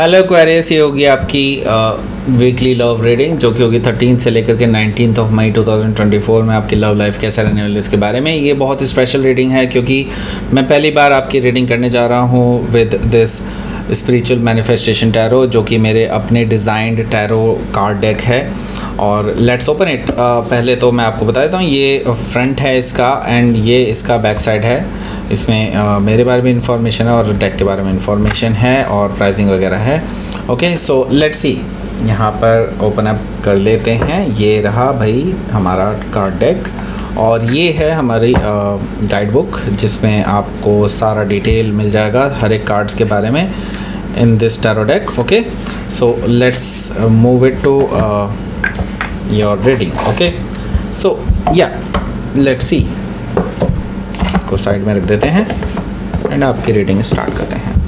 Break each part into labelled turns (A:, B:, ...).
A: Hello Aquarius, ये होगी आपकी वीकली लव रीडिंग जो कि होगी 13 से लेकर के 19 ऑफ मई 2024 में आपकी लव लाइफ कैसा रहने वाली है उसके बारे में। ये बहुत स्पेशल रीडिंग है क्योंकि मैं पहली बार आपकी रीडिंग करने जा रहा हूँ with this spiritual manifestation tarot, जो कि मेरे अपने डिज़ाइंड टैरो कार्ड डेक है। और लेट्स ओपन इट। पहले तो मैं आपको बता देता हूँ, ये फ्रंट है इसका एंड ये इसका बैक साइड है। इसमें मेरे बारे में इंफॉर्मेशन है और डेक के बारे में इंफॉर्मेशन है और प्राइसिंग वगैरह है। ओके, सो लेट्स सी, यहाँ पर ओपन अप कर लेते हैं। ये रहा भाई हमारा कार्ड डेक और ये है हमारी गाइड बुक जिसमें आपको सारा डिटेल मिल जाएगा हर एक कार्ड्स के बारे में in this tarot deck. Okay, so let's move it to your reading. Okay, so yeah let's सी, इसको साइड में रख देते हैं एंड आपकी रीडिंग स्टार्ट करते हैं।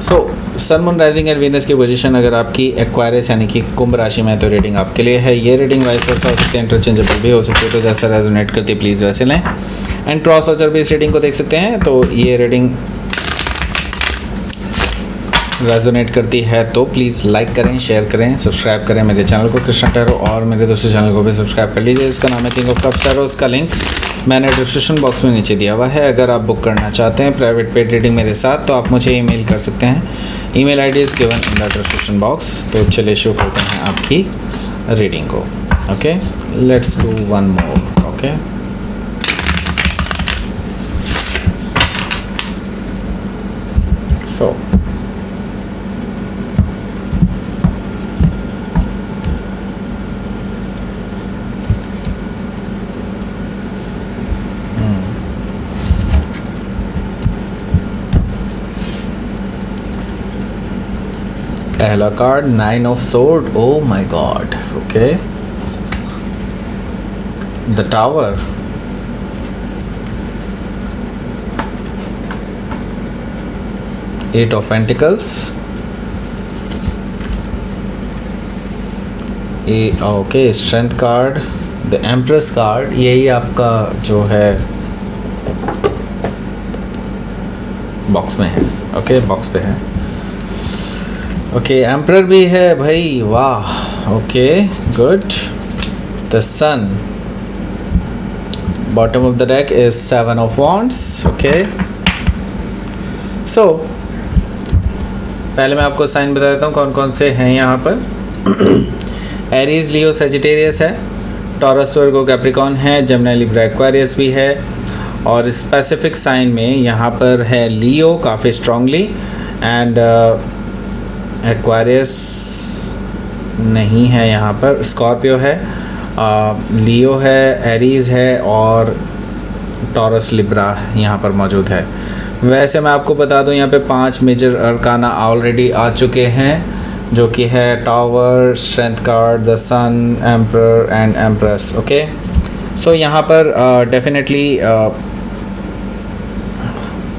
A: So sun moon rising and Venus की पोजीशन अगर आपकी एक्वायरियस यानी कि कुंभ राशि में है तो रीडिंग आपके लिए है। ये रीडिंग वाइस वर्सा हो सकती है, इंटरचेंजेबल भी हो सकती है, तो जैसा रेजोनेट करती है प्लीज़ वैसे लें। एंड क्रॉस वाचर भी इस रीडिंग को देख सकते हैं, तो ये रीडिंग रेजोनेट करती है तो प्लीज़ लाइक करें, शेयर करें, सब्सक्राइब करें मेरे चैनल को कृष्णा टैरो, और मेरे दूसरे चैनल को भी सब्सक्राइब कर लीजिए। इसका नाम है किंग ऑफ कप्स टैरो। उसका लिंक मैंने डिस्क्रिप्शन बॉक्स में नीचे दिया हुआ है। अगर आप बुक करना चाहते हैं प्राइवेट पेड रीडिंग मेरे साथ तो आप मुझे ईमेल कर सकते हैं। Email ID is given in the description box. तो चलिए शुरू करते हैं आपकी रीडिंग को। Okay, let's do one more. Okay, so पहला card 9 of sword. Oh my god. Okay, the tower, eight of pentacles, okay strength card, the empress card. यही आपका जो है बॉक्स में है। ओके, बॉक्स पे है। ओके, एम्परर भी है भाई, वाह। Okay, good. The sun, bottom of the deck is 7 of wands. Okay, so पहले मैं आपको साइन बता देता हूँ कौन कौन से हैं यहाँ पर। एरीज, लियो, सजिटेरियस है, टॉरस, वर्गो, कैप्रिकॉर्न है, जेमिनी, लिब्रा, एक्वेरियस भी है। और स्पेसिफिक साइन में यहाँ पर है लियो काफ़ी स्ट्रांगली, एंड एक्वेरियस नहीं है यहाँ पर, स्कॉर्पियो है, लियो है, एरीज है और टॉरस, लिब्रा यहाँ पर मौजूद है। वैसे मैं आपको बता दूँ यहाँ पे 5 मेजर अरकाना ऑलरेडी आ चुके हैं जो कि है tower, strength card, the sun, emperor and empress. Okay, so यहाँ पर डेफिनेटली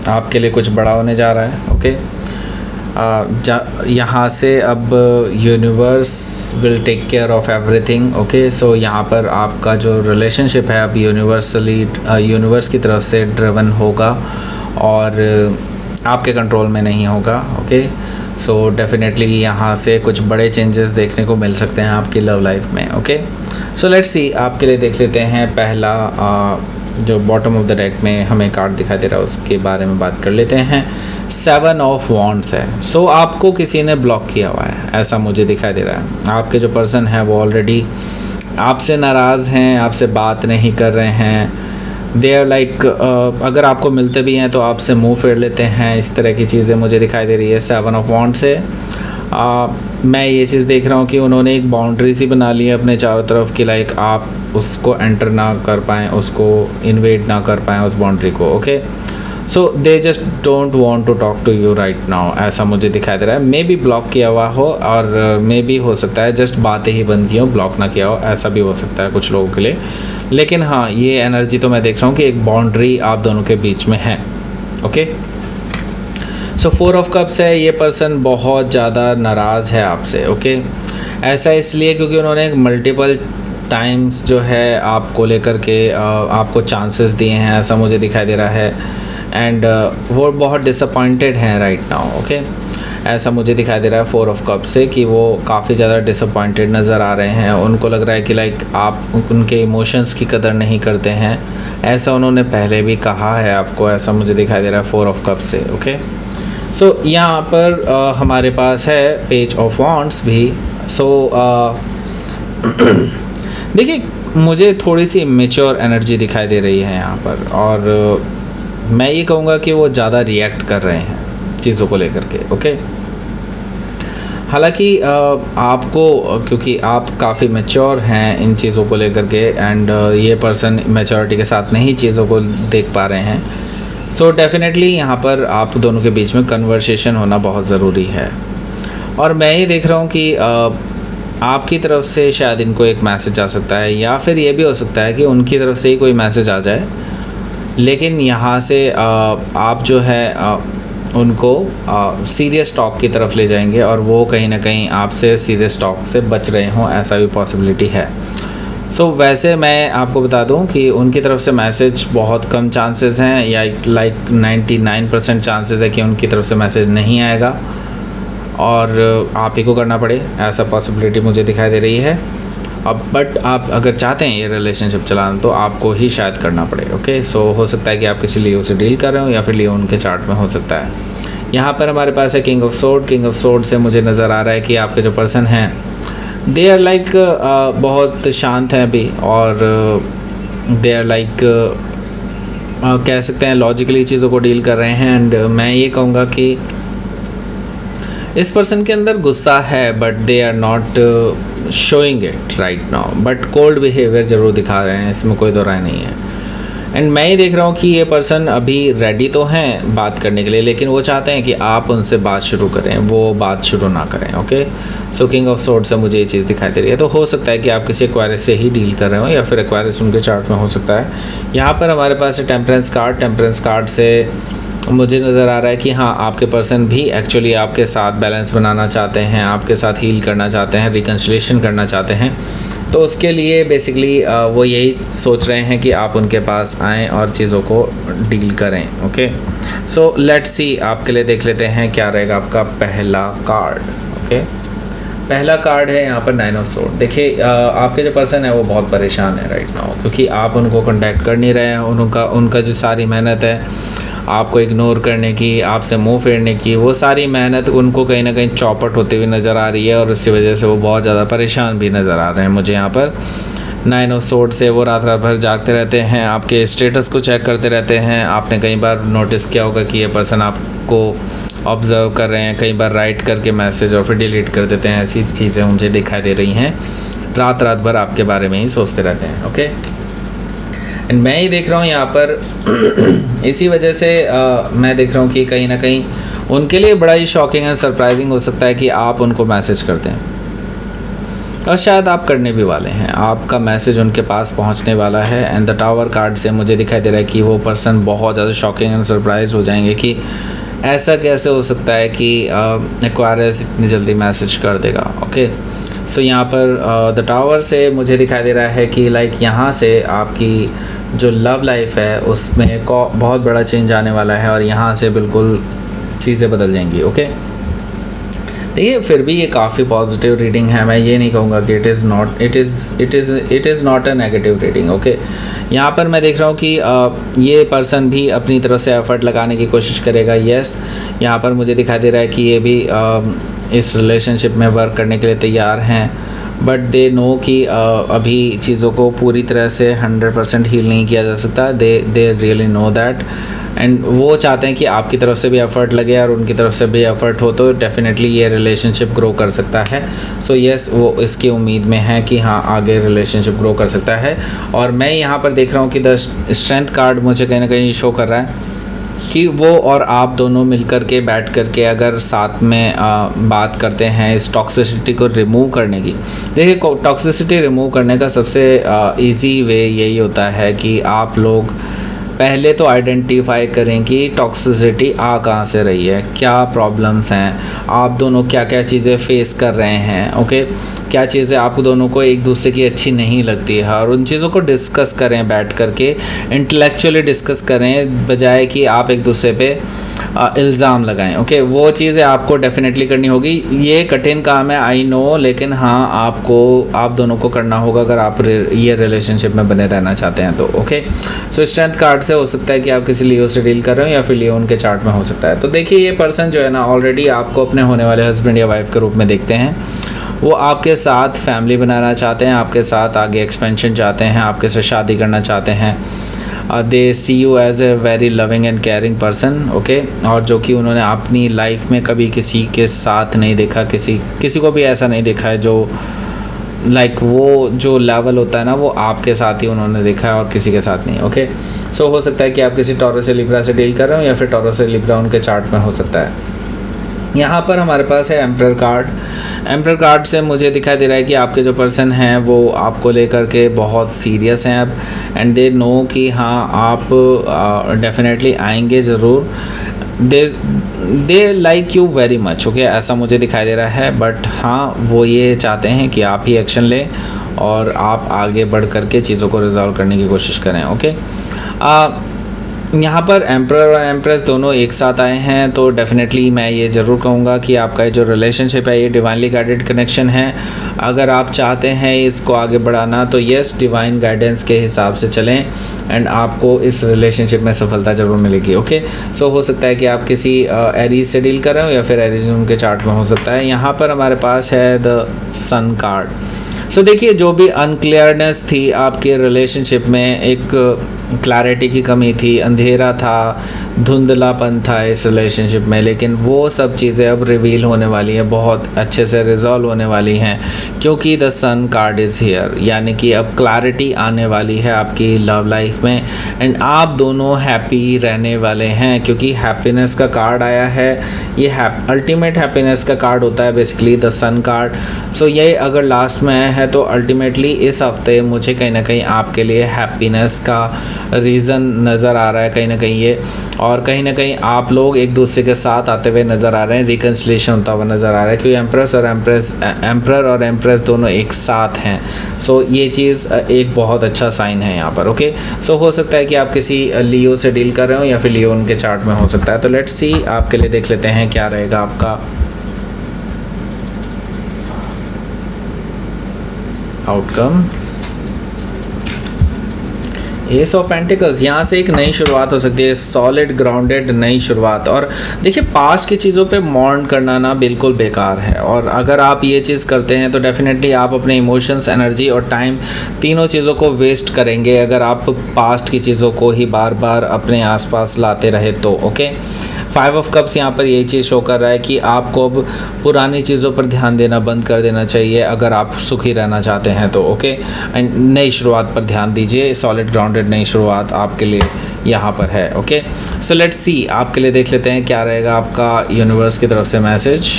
A: आपके लिए कुछ बड़ा होने जा रहा है। ओके, यहाँ से अब universe will take care of everything. Okay, so यहाँ पर आपका जो रिलेशनशिप है अब यूनिवर्स की तरफ से ड्रिवन होगा और आपके कंट्रोल में नहीं होगा। ओके, सो डेफिनेटली यहाँ से कुछ बड़े चेंजेस देखने को मिल सकते हैं आपकी लव लाइफ में। ओके, सो लेट्स सी, आपके लिए देख लेते हैं पहला जो बॉटम ऑफ द डेक में हमें कार्ड दिखाई दे रहा है उसके बारे में बात कर लेते हैं। 7 ऑफ वॉन्ड्स है। सो आपको किसी ने ब्लॉक किया हुआ है ऐसा मुझे दिखाई दे रहा है। आपके जो पर्सन है वो ऑलरेडी आपसे नाराज़ हैं, आपसे बात नहीं कर रहे हैं। दे आर लाइक अगर आपको मिलते भी हैं तो आपसे मुंह फेर लेते हैं, इस तरह की चीज़ें मुझे दिखाई दे रही है 7 ऑफ वॉन्ड्स से। मैं ये चीज़ देख रहा हूँ कि उन्होंने एक बाउंड्री सी बना ली है अपने चारों तरफ कि लाइक आप उसको एंटर ना कर पाएँ, उसको इन्वेड ना कर पाएँ उस बाउंड्री को। Okay, so they just don't want to talk to you right now, ऐसा मुझे दिखाई दे रहा है। मे बी ब्लॉक किया हुआ हो और मे बी हो सकता है जस्ट बातें ही बंद की हो, ब्लॉक ना किया हो, ऐसा भी हो सकता है कुछ लोगों के लिए। लेकिन हाँ, ये एनर्जी तो मैं देख रहा हूँ कि एक बाउंड्री आप दोनों के बीच में है। ओके, सो 4 ऑफ कप्स है। ये पर्सन बहुत ज़्यादा नाराज़ है आपसे। ओके, ऐसा इसलिए क्योंकि उन्होंने मल्टीपल टाइम्स जो है आपको लेकर के आपको चांसेस दिए हैं, ऐसा मुझे दिखाई दे रहा है। एंड वो बहुत डिसअपॉइंटेड हैं राइट नाउ। ओके, ऐसा मुझे दिखाई दे रहा है 4 ऑफ कप से कि वो काफ़ी ज़्यादा डिसअपॉइंटेड नज़र आ रहे हैं। उनको लग रहा है कि लाइक आप उनके इमोशंस की कदर नहीं करते हैं, ऐसा उन्होंने पहले भी कहा है आपको, ऐसा मुझे दिखाई दे रहा है 4 ऑफ कप से। ओके, सो यहाँ पर हमारे पास है पेज ऑफ वॉन्ड्स भी। सो देखिए, मुझे थोड़ी सी मैच्योर एनर्जी दिखाई दे रही है यहाँ पर, और मैं ये कहूँगा कि वो ज़्यादा रिएक्ट कर रहे हैं चीज़ों को लेकर के। ओके, हालांकि आपको, क्योंकि आप काफ़ी मैच्योर हैं इन चीज़ों को लेकर के, एंड ये पर्सन मैच्योरिटी के साथ नहीं चीज़ों को देख पा रहे हैं, सो डेफिनेटली यहाँ पर आप दोनों के बीच में कन्वर्सेशन होना बहुत ज़रूरी है। और मैं ये देख रहा हूँ कि आपकी तरफ से शायद इनको एक मैसेज आ सकता है, या फिर ये भी हो सकता है कि उनकी तरफ से ही कोई मैसेज आ जाए, लेकिन यहाँ से आप जो है उनको सीरियस टॉक की तरफ ले जाएंगे, और वो कहीं ना कहीं आपसे सीरियस टॉक से बच रहे हों, ऐसा भी पॉसिबिलिटी है। सो वैसे मैं आपको बता दूं कि उनकी तरफ से मैसेज बहुत कम चांसेस हैं, या लाइक 99% चांसेस है कि उनकी तरफ से मैसेज नहीं आएगा और आप ही को करना पड़े, ऐसा पॉसिबिलिटी मुझे दिखाई दे रही है। अब बट आप अगर चाहते हैं ये रिलेशनशिप चलाना तो आपको ही शायद करना पड़े। ओके, सो हो सकता है कि आप किसी लियो से डील कर रहे हो, या फिर लियो उनके चार्ट में हो सकता है। यहाँ पर हमारे पास है king of sword. King of sword से मुझे नज़र आ रहा है कि आपके जो पर्सन हैं दे आर लाइक बहुत शांत हैं अभी, और दे आर लाइक कह सकते हैं लॉजिकली चीज़ों को डील कर रहे हैं। एंड मैं ये कहूँगा कि इस पर्सन के अंदर गुस्सा है, but they are not showing it right now, but cold behaviour ज़रूर दिखा रहे हैं, इसमें कोई दो राय नहीं है। एंड मैं ये देख रहा हूँ कि ये पर्सन अभी रेडी तो हैं बात करने के लिए, लेकिन वो चाहते हैं कि आप उनसे बात शुरू करें, वो बात शुरू ना करें। Okay, so king of sword से मुझे ये चीज़ दिखाई दे रही है। तो हो सकता है कि आप किसी एक्वायरस से ही डील कर रहे हो, या फिर एक्वायरस उनके चार्ट में हो सकता है। यहाँ पर हमारे पास है टेम्परेंस कार्ड। टेम्परेंस कार्ड से मुझे नज़र आ रहा है कि हाँ, आपके पर्सन भी एक्चुअली आपके साथ बैलेंस बनाना चाहते हैं, आपके साथ हील करना चाहते हैं, रिकन्सिलिएशन करना चाहते हैं। तो उसके लिए बेसिकली वो यही सोच रहे हैं कि आप उनके पास आएँ और चीज़ों को डील करें। ओके, सो लेट्स सी, आपके लिए देख लेते हैं क्या रहेगा आपका पहला कार्ड। ओके, पहला कार्ड है यहाँ पर 9 ऑफ सोर्ड। देखिए, आपके जो पर्सन है वो बहुत परेशान है राइट नाउ, क्योंकि आप उनको कॉन्टैक्ट कर नहीं रहे हैं। उनका जो सारी मेहनत है आपको इग्नोर करने की, आपसे मुंह फेरने की, वो सारी मेहनत उनको कहीं ना कहीं चौपट होती हुई नज़र आ रही है, और इसी वजह से वो बहुत ज़्यादा परेशान भी नज़र आ रहे हैं मुझे यहाँ पर। 9 ऑफ सोर्ड से वो रात रात भर जागते रहते हैं, आपके स्टेटस को चेक करते रहते हैं। आपने कई बार नोटिस किया होगा कि ये पर्सन आपको ऑब्ज़र्व कर रहे हैं, कई बार राइट करके मैसेज और फिर डिलीट कर देते हैं। ऐसी चीज़ें मुझे दिखाई दे रही हैं, रात रात भर आपके बारे में ही सोचते रहते हैं। ओके, एंड मैं ही देख रहा हूँ यहाँ पर इसी वजह से मैं देख रहा हूँ कि कहीं ना कहीं उनके लिए बड़ा ही शॉकिंग एंड सरप्राइजिंग हो सकता है कि आप उनको मैसेज करते हैं, और शायद आप करने भी वाले हैं। आपका मैसेज उनके पास पहुँचने वाला है। एंड द टावर कार्ड से मुझे दिखाई दे रहा है कि वो पर्सन बहुत ज़्यादा शॉकिंग एंड सरप्राइज हो जाएंगे कि ऐसा कैसे हो सकता है कि एक्वायरस इतनी जल्दी मैसेज कर देगा। ओके, सो यहाँ पर द टावर से मुझे दिखाई दे रहा है कि लाइक यहाँ से आपकी जो लव लाइफ है उसमें बहुत बड़ा चेंज आने वाला है, और यहाँ से बिल्कुल चीज़ें बदल जाएंगी। ओके, देखिए, फिर भी ये काफ़ी पॉजिटिव रीडिंग है। मैं ये नहीं कहूँगा कि it is not a negative reading. Okay, यहाँ पर मैं देख रहा हूँ कि ये पर्सन भी अपनी तरफ से एफर्ट लगाने की कोशिश करेगा। यस, यहाँ पर मुझे दिखाई दे रहा है कि ये भी इस रिलेशनशिप में वर्क करने के लिए तैयार हैं, बट दे नो कि अभी चीज़ों को पूरी तरह से 100% हील नहीं किया जा सकता। They really know that, and वो चाहते हैं कि आपकी तरफ से भी एफ़र्ट लगे और उनकी तरफ से भी एफ़र्ट हो, तो डेफिनेटली ये रिलेशनशिप ग्रो कर सकता है। सो यस, वो इसकी उम्मीद में है कि हाँ, आगे रिलेशनशिप ग्रो कर सकता है। और मैं यहाँ पर देख रहा हूँ कि द स्ट्रेंथ कार्ड मुझे कहीं ना कहीं शो कर रहा है कि वो और आप दोनों मिलकर के बैठ कर के अगर साथ में बात करते हैं इस टॉक्सिसिटी को रिमूव करने की। देखिए, टॉक्सिसिटी रिमूव करने का सबसे इजी वे यही होता है कि आप लोग पहले तो आइडेंटिफाई करें कि टॉक्सिसिटी आ कहाँ से रही है, क्या प्रॉब्लम्स हैं, आप दोनों क्या क्या चीज़ें फेस कर रहे हैं। ओके, क्या चीज़ें आप दोनों को एक दूसरे की अच्छी नहीं लगती है, और उन चीज़ों को डिस्कस करें बैठ कर के, इंटेलेक्चुअली डिस्कस करें, बजाय कि आप एक दूसरे पे इल्ज़ाम लगाएं। ओके, वो चीज़ें आपको डेफिनेटली करनी होगी। ये कठिन काम है, आई नो, लेकिन हाँ आप दोनों को करना होगा अगर आप ये रिलेशनशिप में बने रहना चाहते हैं तो। ओके, सो स्ट्रेंथ कार्ड से हो सकता है कि आप किसी लियो से डील कर रहे हो या फिर लियो उनके चार्ट में हो सकता है। तो देखिए, ये पर्सन जो है ना ऑलरेडी आपको अपने होने वाले हस्बैंड या वाइफ के रूप में देखते हैं। वो आपके साथ फैमिली बनाना चाहते हैं, आपके साथ आगे एक्सपेंशन चाहते हैं, आपके साथ शादी करना चाहते हैं। They see you as a very loving and caring person. Okay, और जो कि उन्होंने अपनी लाइफ में कभी किसी के साथ नहीं देखा, किसी को भी ऐसा नहीं देखा है जो वो जो लेवल होता है ना वो आपके साथ ही उन्होंने देखा है और किसी के साथ नहीं। ओके, सो हो सकता है कि आप किसी टॉरस या लिब्रा से डील कर रहे हो या फिर टॉरस या लिब्रा उनके चार्ट में हो सकता है। यहाँ पर हमारे पास है एम्परर कार्ड। एम्परर कार्ड से मुझे दिखाई दे रहा है कि आपके जो पर्सन हैं वो आपको लेकर के बहुत सीरियस हैं अब, एंड दे नो कि हाँ आप डेफिनेटली आएंगे ज़रूर। They like you very much. Okay, ऐसा मुझे दिखाई दे रहा है, बट हाँ वो ये चाहते हैं कि आप ही एक्शन लें और आप आगे बढ़ कर के चीज़ों को रिजॉल्व करने की कोशिश करें। ओके, यहाँ पर एम्परर और एम्प्रेस दोनों एक साथ आए हैं, तो डेफिनेटली मैं ये ज़रूर कहूँगा कि आपका जो रिलेशनशिप है ये डिवाइनली गाइडेड कनेक्शन है। अगर आप चाहते हैं इसको आगे बढ़ाना तो यस, डिवाइन गाइडेंस के हिसाब से चलें एंड आपको इस रिलेशनशिप में सफलता ज़रूर मिलेगी। ओके, सो हो सकता है कि आप किसी एरीज से डील कर रहे हो या फिर एरीज उनके चार्ट में हो सकता है। यहाँ पर हमारे पास है द सन कार्ड। सो देखिए, जो भी अनक्लियरनेस थी आपके रिलेशनशिप में, एक क्लैरिटी की कमी थी, अंधेरा था, धुंधलापन था इस रिलेशनशिप में, लेकिन वो सब चीज़ें अब रिवील होने वाली हैं, बहुत अच्छे से रिजॉल्व होने वाली हैं, क्योंकि the sun card is here. यानी कि अब क्लैरिटी आने वाली है आपकी लव लाइफ में एंड आप दोनों हैप्पी रहने वाले हैं, क्योंकि हैप्पीनेस का कार्ड आया है। ये अल्टीमेट हैप्पीनेस का कार्ड होता है बेसिकली द सन कार्ड। सो ये अगर लास्ट में आया है तो अल्टीमेटली इस हफ्ते मुझे कहीं ना कहीं आपके लिए हैप्पीनेस का रीज़न नज़र आ रहा है कहीं ना कहीं ये, और कहीं ना कहीं आप लोग एक दूसरे के साथ आते हुए नज़र आ रहे हैं, रिकन्सिलेशन होता हुआ नज़र आ रहा है, क्योंकि एम्परर और एम्प्रेस दोनों एक साथ हैं। सो ये चीज़ एक बहुत अच्छा साइन है यहाँ पर। ओके, सो हो सकता है कि आप किसी लियो से डील कर रहे हो या फिर लियो उनके चार्ट में हो सकता है। तो लेट्स सी, आपके लिए देख लेते हैं क्या रहेगा आपका आउटकम। एस ऑफ पेंटिकल्स, यहाँ से एक नई शुरुआत हो सकती है, सॉलिड ग्राउंडेड नई शुरुआत। और देखिए, पास्ट की चीज़ों पे मॉर्न करना ना बिल्कुल बेकार है, और अगर आप ये चीज़ करते हैं तो डेफिनेटली आप अपने इमोशंस, एनर्जी और टाइम तीनों चीज़ों को वेस्ट करेंगे अगर आप पास्ट की चीज़ों को ही बार बार अपने आसपास लाते रहे तो। ओके, 5 ऑफ कप्स यहाँ पर यही चीज़ शो कर रहा है कि आपको अब पुरानी चीज़ों पर ध्यान देना बंद कर देना चाहिए अगर आप सुखी रहना चाहते हैं तो। ओके, एंड नई शुरुआत पर ध्यान दीजिए, सॉलिड ग्राउंडेड नई शुरुआत आपके लिए यहाँ पर है। ओके, सो लेट्स सी, आपके लिए देख लेते हैं क्या रहेगा आपका यूनिवर्स की तरफ से मैसेज।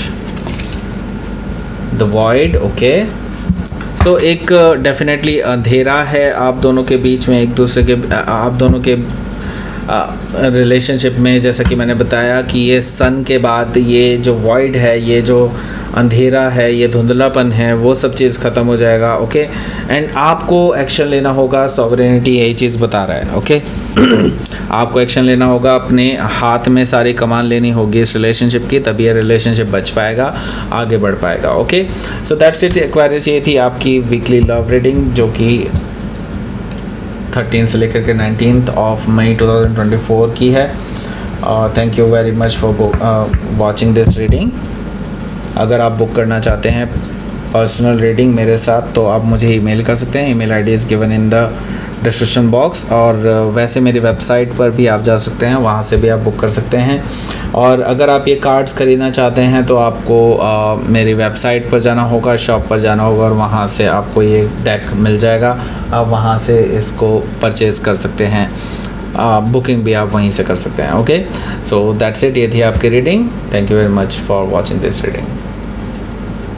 A: The void. ओके, सो एक डेफिनेटली अंधेरा है आप दोनों के बीच में, एक दूसरे के आप दोनों के रिलेशनशिप में। जैसा कि मैंने बताया कि ये सन के बाद ये जो वॉइड है, ये जो अंधेरा है, ये धुंधलापन है, वो सब चीज़ ख़त्म हो जाएगा। ओके, एंड आपको एक्शन लेना होगा, सॉवरेनिटी यही चीज़ बता रहा है। ओके, आपको एक्शन लेना होगा, अपने हाथ में सारी कमान लेनी होगी इस रिलेशनशिप की, तभी ये रिलेशनशिप बच पाएगा, आगे बढ़ पाएगा। Okay, so that's it Aquarius. ये थी आपकी वीकली लव रीडिंग जो कि 13 से लेकर के 19 ऑफ मई 2024 की है। Thank you very much for watching this reading. अगर आप बुक करना चाहते हैं पर्सनल रीडिंग मेरे साथ तो आप मुझे ईमेल कर सकते हैं। Email ID is given in the description box, और वैसे मेरी वेबसाइट पर भी आप जा सकते हैं, वहाँ से भी आप बुक कर सकते हैं। और अगर आप ये कार्ड्स ख़रीदना चाहते हैं तो आपको मेरी वेबसाइट पर जाना होगा, शॉप पर जाना होगा, और वहाँ से आपको ये डेक मिल जाएगा, आप वहाँ से इसको परचेज़ कर सकते हैं। बुकिंग भी आप वहीं से कर सकते हैं। Okay, so that's it. ये थी आपकी reading. Thank you very much for watching this reading.